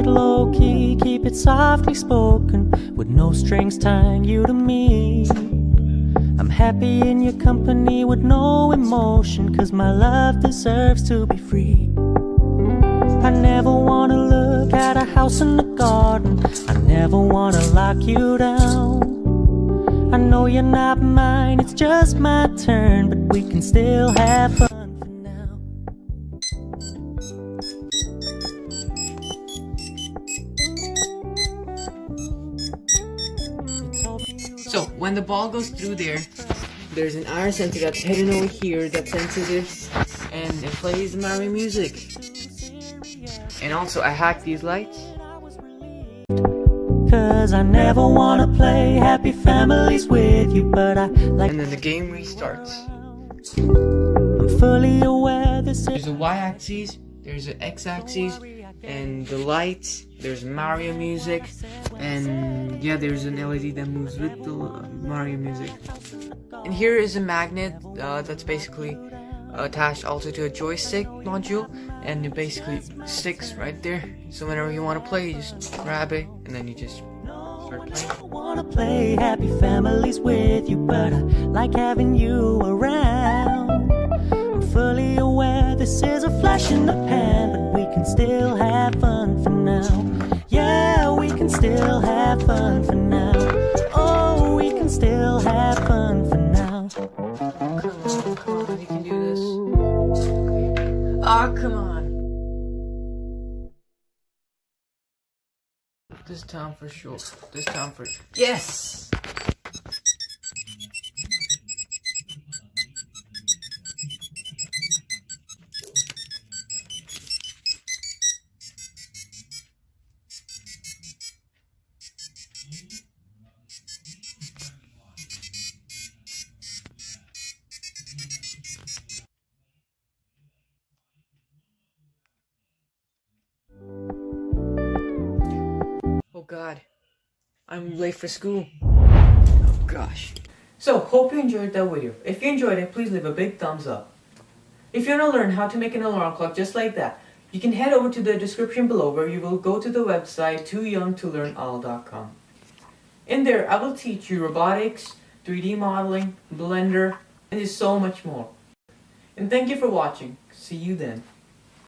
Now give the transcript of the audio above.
it low-key, keep it softly spoken, with no strings tying you to me. I'm happy in your company with no emotion, 'cause my love deserves to be free. I never wanna look at a house in the garden, I never wanna lock you down. I know you're not mine, it's just my turn, but we can still have fun for now. So when the ball goes through there, there's an iron sensor that's hidden over here that's sensitive, and it plays Mario music. And also I hacked these lights. 'Cause I never wanna play happy families with you, but I like. And then the game restarts. I'm fully aware this There's is a y-axis, there's an x-axis, and the lights, there's Mario music, and yeah, there's an LED that moves with the Mario music. And here is a magnet that's basically attached also to a joystick module, and it basically sticks right there. So whenever you want to play, you just grab it, and then you just start playing. I wanna play happy families with you, but I like having you around. I'm fully aware this is a flash in the pan, but we can still have fun for now. Yeah, we can still have fun for now. Oh, we can still have fun for now. Come on, you can do this. Ah, come on. This time for sure. This time for... Yes! Oh god, I'm late for school. Oh gosh. So, hope you enjoyed that video. If you enjoyed it, please leave a big thumbs up. If you want to learn how to make an alarm clock just like that, you can head over to the description below, where you will go to the website tooyoungtolearnall.com. In there, I will teach you robotics, 3D modeling, Blender, and just so much more. And thank you for watching. See you then.